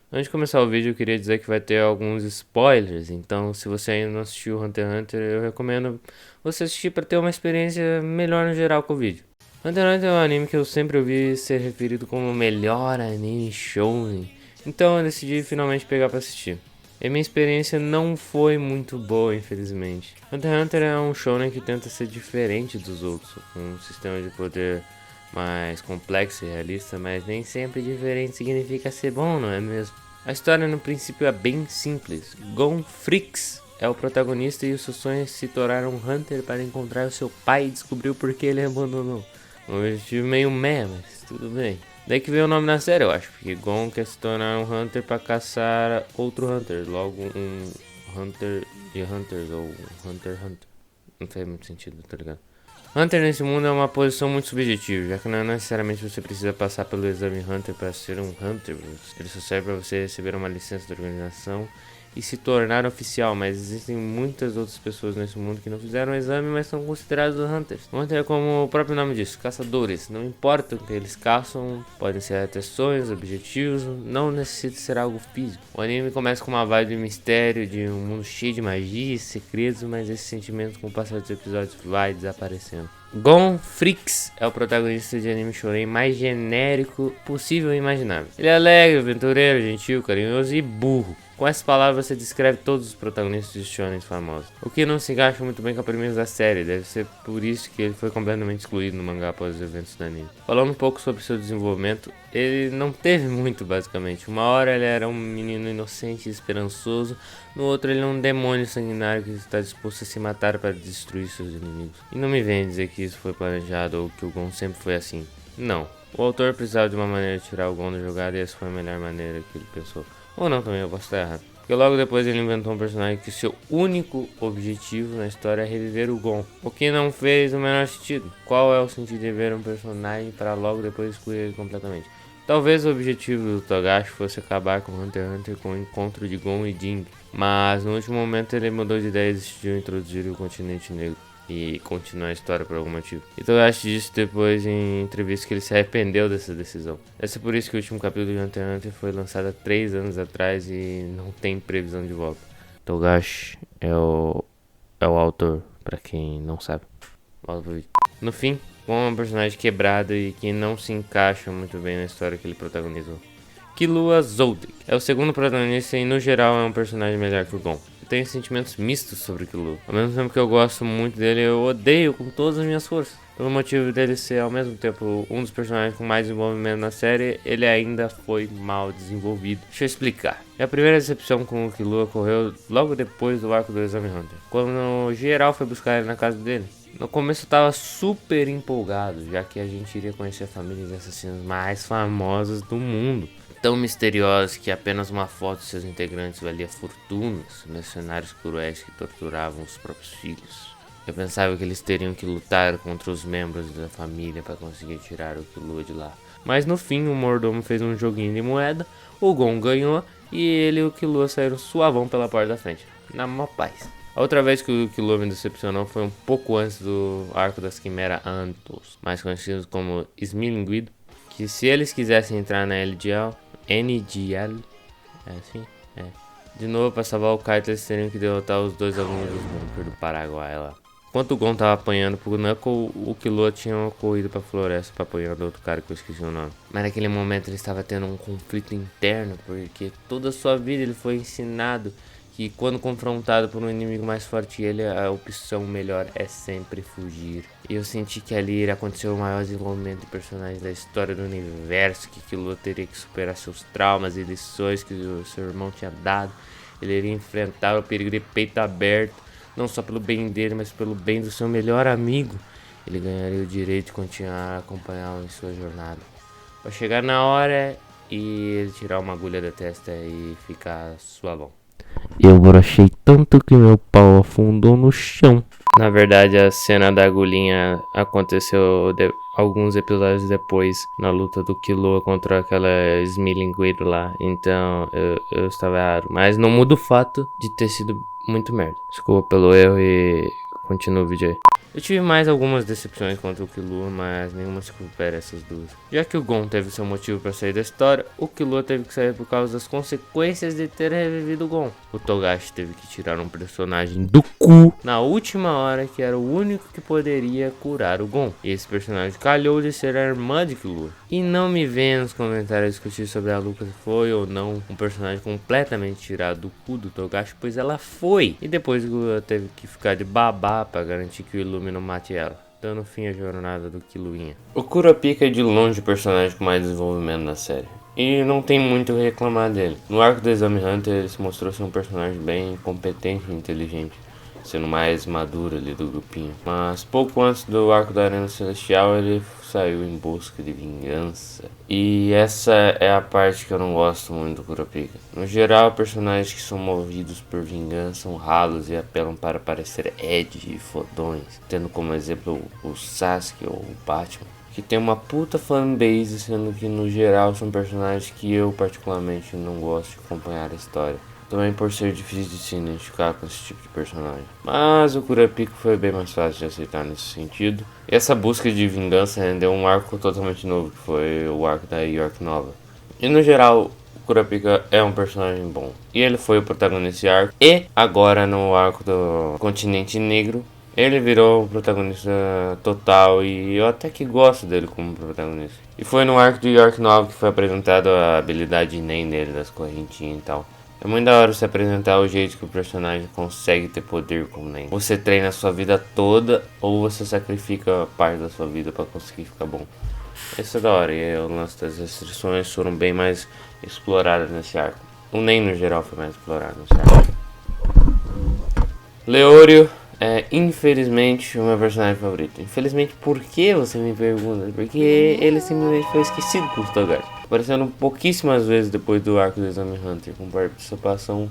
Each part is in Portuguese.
Antes de começar o vídeo, eu queria dizer que vai ter alguns spoilers, então se você ainda não assistiu Hunter x Hunter, eu recomendo você assistir para ter uma experiência melhor no geral com o vídeo. Hunter x Hunter é um anime que eu sempre ouvi ser referido como o melhor anime shounen, então eu decidi finalmente pegar para assistir. E minha experiência não foi muito boa, infelizmente. Hunter x Hunter é um shounen que tenta ser diferente dos outros, com um sistema de poder mais complexo e realista, mas nem sempre diferente significa ser bom, não é mesmo? A história no princípio é bem simples. Gon Fricks é o protagonista e o seu sonho é se tornar um Hunter para encontrar o seu pai e descobrir o porquê ele abandonou. Um objetivo meio meh, mas tudo bem. Daí que veio o nome da série, eu acho, porque Gon quer se tornar um Hunter para caçar outro Hunter, logo um Hunter de Hunters ou Hunter x Hunter. Não faz muito sentido, tá ligado? Hunter nesse mundo é uma posição muito subjetiva, já que não necessariamente você precisa passar pelo exame Hunter para ser um Hunter. Ele só serve para você receber uma licença da organização e se tornar oficial, mas existem muitas outras pessoas nesse mundo que não fizeram o exame, mas são considerados Hunters. Hunter é como o próprio nome diz, caçadores. Não importa o que eles caçam, podem ser atenções, objetivos, não necessita ser algo físico. O anime começa com uma vibe de mistério, de um mundo cheio de magia e segredos, mas esse sentimento com o passar dos episódios vai desaparecendo. Gon Fricks é o protagonista de anime shonen mais genérico possível e imaginável. Ele é alegre, aventureiro, gentil, carinhoso e burro. Com essas palavras você descreve todos os protagonistas de shonen famosos, o que não se encaixa muito bem com a premissa da série, deve ser por isso que ele foi completamente excluído no mangá após os eventos do anime. Falando um pouco sobre seu desenvolvimento, ele não teve muito basicamente. Uma hora ele era um menino inocente e esperançoso, no outro ele é um demônio sanguinário que está disposto a se matar para destruir seus inimigos. E não me venha dizer que isso foi planejado ou que o Gon sempre foi assim. Não. O autor precisava de uma maneira de tirar o Gon da jogada e essa foi a melhor maneira que ele pensou. Ou não também, eu posso estar errado. Porque logo depois ele inventou um personagem que seu único objetivo na história é reviver o Gon. O que não fez o menor sentido. Qual é o sentido de ver um personagem para logo depois excluir ele completamente? Talvez o objetivo do Togashi fosse acabar com Hunter x Hunter com o encontro de Gon e Jing. Mas no último momento ele mudou de ideia e decidiu introduzir o continente negro e continuar a história por algum motivo. E Togashi disse depois em entrevista que ele se arrependeu dessa decisão. Deve ser por isso que o último capítulo de Hunter x Hunter foi lançado há 3 anos atrás e não tem previsão de volta. Togashi é o autor, pra quem não sabe. Volta pro vídeo. No fim, Gon é um personagem quebrado e que não se encaixa muito bem na história que ele protagonizou. Killua Zoldyck é o segundo protagonista e no geral é um personagem melhor que o Gon. Eu tenho sentimentos mistos sobre o Killua. Ao mesmo tempo que eu gosto muito dele, eu odeio com todas as minhas forças. Pelo motivo dele ser ao mesmo tempo um dos personagens com mais desenvolvimento na série, ele ainda foi mal desenvolvido. Deixa eu explicar. A primeira decepção com o Killua ocorreu logo depois do arco do Exame Hunter, quando o geral foi buscar ele na casa dele. No começo eu tava super empolgado, já que a gente iria conhecer a família de assassinos mais famosas do mundo. Tão misteriosos que apenas uma foto de seus integrantes valia fortunas, mercenários cruéis que torturavam os próprios filhos. Eu pensava que eles teriam que lutar contra os membros da família para conseguir tirar o Killua de lá. Mas no fim o mordomo fez um joguinho de moeda, o Gon ganhou e ele e o Killua saíram suavão pela porta da frente, na maior paz. A outra vez que o Killua me decepcionou foi um pouco antes do arco das Quimera Antos, mais conhecidos como Smilinguido, que se eles quisessem entrar na NGL, é assim? É. De novo, para salvar o Kaito, eles teriam que derrotar os dois alunos dos bunkers do Paraguai lá. Enquanto o Gon tava apanhando pro Knuckle, o Killua tinha corrido pra floresta pra apanhar do outro cara que eu esqueci o nome. Mas naquele momento ele estava tendo um conflito interno, porque toda a sua vida ele foi ensinado que quando confrontado por um inimigo mais forte ele, a opção melhor é sempre fugir. E eu senti que ali iria acontecer o maior desenvolvimento de personagens da história do universo, que Killua teria que superar seus traumas e lições que o seu irmão tinha dado. Ele iria enfrentar o perigo de peito aberto, não só pelo bem dele, mas pelo bem do seu melhor amigo. Ele ganharia o direito de continuar a acompanhá-lo em sua jornada. Vai chegar na hora e ele tirar uma agulha da testa e ficar suavão. Eu brochei tanto que meu pau afundou no chão. Na verdade, a cena da agulhinha aconteceu alguns episódios depois, na luta do Killua contra aquela Smilinguido lá. Então, eu estava errado. Mas não muda o fato de ter sido muito merda. Desculpa pelo erro e continua o vídeo aí. Eu tive mais algumas decepções contra o Killua, mas nenhuma se supera essas duas. Já que o Gon teve seu motivo para sair da história, o Killua teve que sair por causa das consequências de ter revivido o Gon. O Togashi teve que tirar um personagem do cu na última hora, que era o único que poderia curar o Gon. E esse personagem calhou de ser a irmã de Killua. E não me venha nos comentários discutir sobre a Luca se foi ou não um personagem completamente tirado do cu do Togashi, pois ela foi. E depois o Killua teve que ficar de babá para garantir que o Illumi não mate ela, dando fim à jornada do Killuinha. O Kurapika é de longe o personagem com mais desenvolvimento na série, e não tem muito o que reclamar dele. No arco do Exame Hunter ele se mostrou ser um personagem bem competente e inteligente, sendo mais maduro ali do grupinho. Mas pouco antes do arco da Arena Celestial ele saiu em busca de vingança. E essa é a parte que eu não gosto muito do Kurapika. No geral, personagens que são movidos por vingança são ralos e apelam para parecer edgy e fodões, tendo como exemplo o Sasuke ou o Batman, que tem uma puta fanbase, sendo que no geral são personagens que eu particularmente não gosto de acompanhar a história. Também por ser difícil de se identificar com esse tipo de personagem. Mas o Kurapika foi bem mais fácil de aceitar nesse sentido. E essa busca de vingança rendeu um arco totalmente novo, que foi o arco da York Nova. E no geral, o Kurapika é um personagem bom. E ele foi o protagonista desse arco. E agora no arco do Continente Negro, ele virou o protagonista total e eu até que gosto dele como protagonista. E foi no arco de York Nova que foi apresentado a habilidade Nen dele, das correntinhas e tal. É muito da hora você apresentar o jeito que o personagem consegue ter poder como Nen. Você treina a sua vida toda ou você sacrifica parte da sua vida para conseguir ficar bom. Isso é da hora e o lance das restrições foram bem mais exploradas nesse arco. O Nen no geral foi mais explorado nesse arco. Leorio é infelizmente o meu personagem favorito. Infelizmente por que você me pergunta? Porque ele simplesmente foi esquecido por Togashi, aparecendo pouquíssimas vezes depois do arco do Exame Hunter, com participação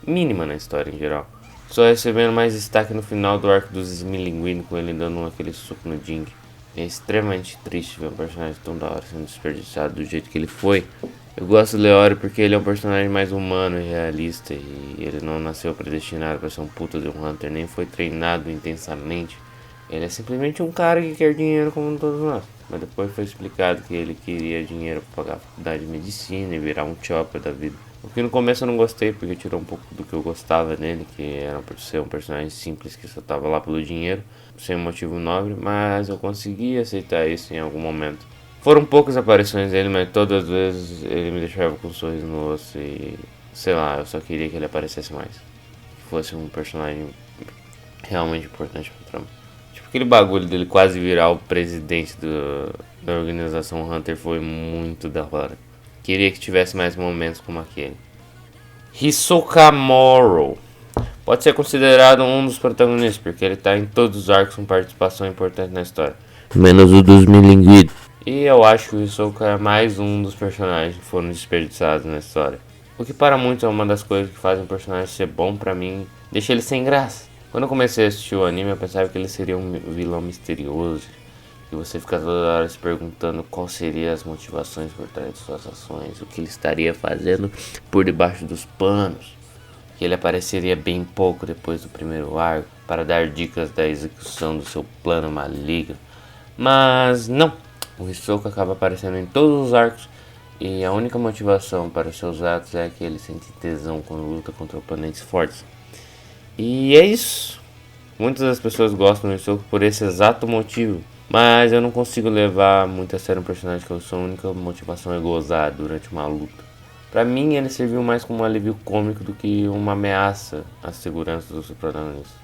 mínima na história em geral. Só recebendo mais destaque no final do arco dos Smilinguini, com ele dando aquele soco no Jing. É extremamente triste ver um personagem tão da hora sendo desperdiçado do jeito que ele foi. Eu gosto do Leorio porque ele é um personagem mais humano e realista, e ele não nasceu predestinado para ser um puta de um Hunter, nem foi treinado intensamente. Ele é simplesmente um cara que quer dinheiro como todos nós. Mas depois foi explicado que ele queria dinheiro para pagar a faculdade de medicina e virar um chopper da vida. O que no começo eu não gostei, porque tirou um pouco do que eu gostava nele, que era por ser um personagem simples que só tava lá pelo dinheiro, sem um motivo nobre, mas eu consegui aceitar isso em algum momento. Foram poucas aparições dele, mas todas as vezes ele me deixava com um sorriso no rosto e, sei lá, eu só queria que ele aparecesse mais. Que fosse um personagem realmente importante pro trama. Tipo, aquele bagulho dele quase virar o presidente da organização Hunter foi muito da hora. Queria que tivesse mais momentos como aquele. Hisoka Moro pode ser considerado um dos protagonistas, porque ele tá em todos os arcos com participação importante na história, menos o dos Milinguidos. E eu acho que o Hisoka é mais um dos personagens que foram desperdiçados na história. O que para muitos é uma das coisas que fazem o personagem ser bom, pra mim deixa ele sem graça. Quando eu comecei a assistir o anime eu pensava que ele seria um vilão misterioso, e você fica toda hora se perguntando quais seriam as motivações por trás de suas ações, o que ele estaria fazendo por debaixo dos panos. Que ele apareceria bem pouco depois do primeiro arco para dar dicas da execução do seu plano maligno. Mas não, o Hisoka acaba aparecendo em todos os arcos e a única motivação para seus atos é que ele sente tesão quando luta contra oponentes fortes. E é isso. Muitas das pessoas gostam do Hisoka por esse exato motivo, mas eu não consigo levar muito a sério um personagem que a sua única motivação é gozar durante uma luta. Pra mim ele serviu mais como um alívio cômico do que uma ameaça à segurança dos protagonistas.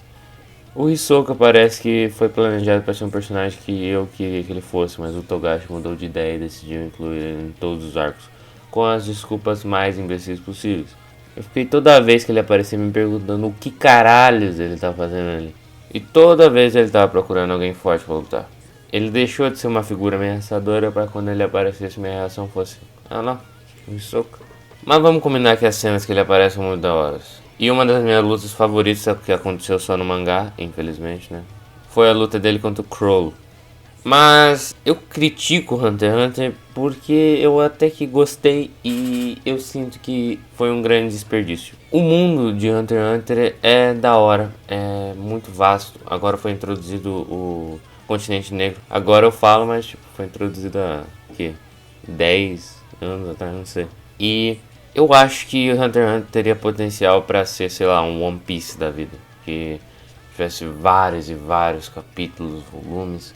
O Hisoka parece que foi planejado para ser um personagem que eu queria que ele fosse, mas o Togashi mudou de ideia e decidiu incluir ele em todos os arcos, com as desculpas mais imbecis possíveis. Eu fiquei toda vez que ele aparecia me perguntando o que caralhos ele tava fazendo ali. E toda vez ele tava procurando alguém forte para lutar. Ele deixou de ser uma figura ameaçadora para quando ele aparecesse minha reação fosse: ah não, o Hisoka. Mas vamos combinar que as cenas que ele aparece são muito da hora. E uma das minhas lutas favoritas, que aconteceu só no mangá, infelizmente, né? Foi a luta dele contra o Crow. Mas eu critico Hunter x Hunter porque eu até que gostei e eu sinto que foi um grande desperdício. O mundo de Hunter x Hunter é da hora, é muito vasto. Agora foi introduzido o continente negro. Agora eu falo, mas tipo, foi introduzido há que 10 anos atrás, não sei. E eu acho que Hunter x Hunter teria potencial para ser, sei lá, um One Piece da vida, que tivesse vários e vários capítulos, volumes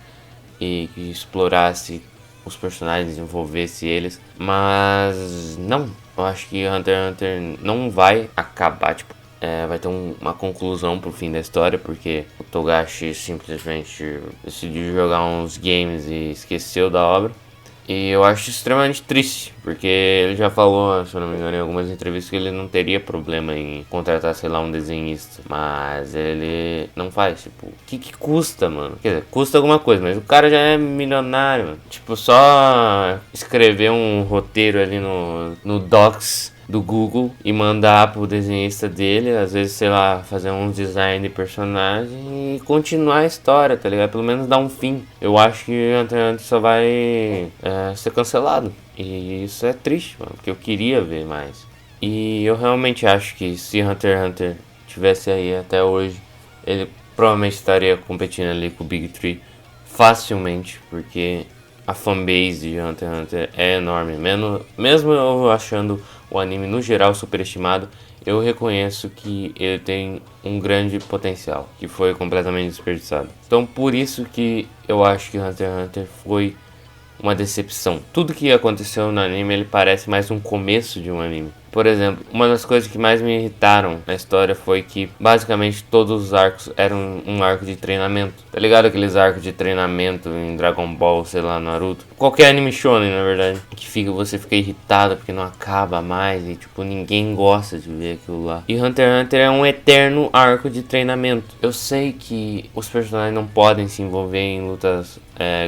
e que explorasse os personagens, desenvolvesse eles, mas não, eu acho que Hunter x Hunter não vai acabar, tipo, vai ter uma conclusão pro fim da história, porque o Togashi simplesmente decidiu jogar uns games e esqueceu da obra. E eu acho extremamente triste, porque ele já falou, se eu não me engano, em algumas entrevistas que ele não teria problema em contratar, sei lá, um desenhista. Mas ele não faz, tipo, o que custa, mano? Quer dizer, custa alguma coisa, mas o cara já é milionário, mano. Tipo, só escrever um roteiro ali no Docs do Google e mandar pro desenhista dele, às vezes, sei lá, fazer um design de personagem e continuar a história, tá ligado? Pelo menos dar um fim. Eu acho que Hunter x Hunter só vai ser cancelado. E isso é triste, mano, porque eu queria ver mais. E eu realmente acho que se Hunter x Hunter tivesse aí até hoje, ele provavelmente estaria competindo ali com o Big Tree facilmente, porque a fanbase de Hunter x Hunter é enorme. Mesmo eu achando o anime no geral superestimado, eu reconheço que ele tem um grande potencial, que foi completamente desperdiçado. Então por isso que eu acho que Hunter x Hunter foi uma decepção. Tudo que aconteceu no anime, ele parece mais um começo de um anime. Por exemplo, uma das coisas que mais me irritaram na história foi que basicamente todos os arcos eram um arco de treinamento. Tá ligado aqueles arcos de treinamento em Dragon Ball, sei lá, Naruto? Qualquer anime shonen, na verdade. Que você fica irritado porque não acaba mais e tipo, ninguém gosta de ver aquilo lá. E Hunter x Hunter é um eterno arco de treinamento. Eu sei que os personagens não podem se envolver em lutas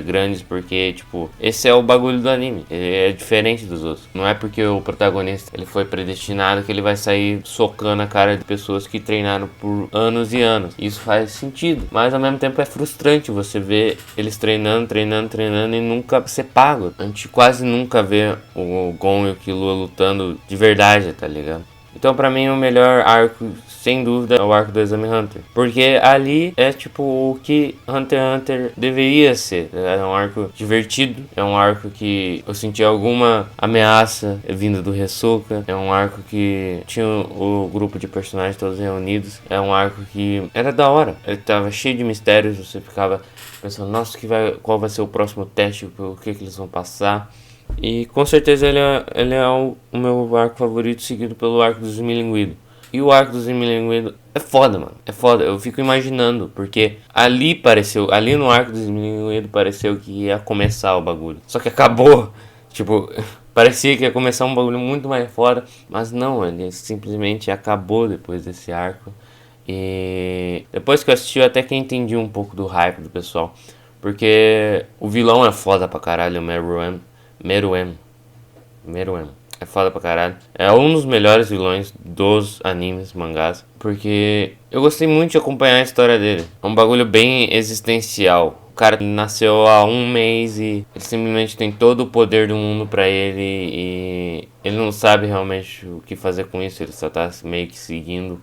grandes porque, tipo, esse é o bagulho do anime. Ele é diferente dos outros. Não é porque o protagonista ele foi predestinado que ele vai sair socando a cara de pessoas que treinaram por anos e anos. Isso faz sentido, mas ao mesmo tempo é frustrante você ver eles treinando e nunca ser pago. A gente quase nunca vê o Gon e o Killua lutando de verdade, tá ligado? Então pra mim o melhor arco, sem dúvida, é o arco do Exame Hunter. Porque ali é tipo o que Hunter x Hunter deveria ser. É um arco divertido, é um arco que eu senti alguma ameaça vinda do Hisoka. É um arco que tinha o grupo de personagens todos reunidos. É um arco que era da hora. Ele tava cheio de mistérios, você ficava pensando, nossa, qual vai ser o próximo teste, o que eles vão passar. E com certeza ele é o meu arco favorito, seguido pelo arco do Zmilinguido. E o arco do Zmilinguido é foda, mano. É foda. Eu fico imaginando, porque ali no arco do Zmilinguido pareceu que ia começar o bagulho. Só que acabou. Tipo, parecia que ia começar um bagulho muito mais foda. Mas não, ele simplesmente acabou depois desse arco. E depois que eu assisti, eu até que entendi um pouco do hype do pessoal. Porque o vilão é foda pra caralho, o Meruem. É foda pra caralho. É um dos melhores vilões dos animes, mangás. Porque eu gostei muito de acompanhar a história dele. É um bagulho bem existencial. O cara nasceu há um mês e ele simplesmente tem todo o poder do mundo pra ele. E ele não sabe realmente o que fazer com isso. Ele só tá meio que seguindo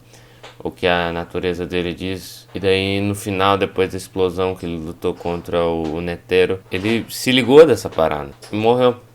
o que a natureza dele diz. E daí no final, depois da explosão que ele lutou contra o Netero, ele se ligou dessa parada e morreu.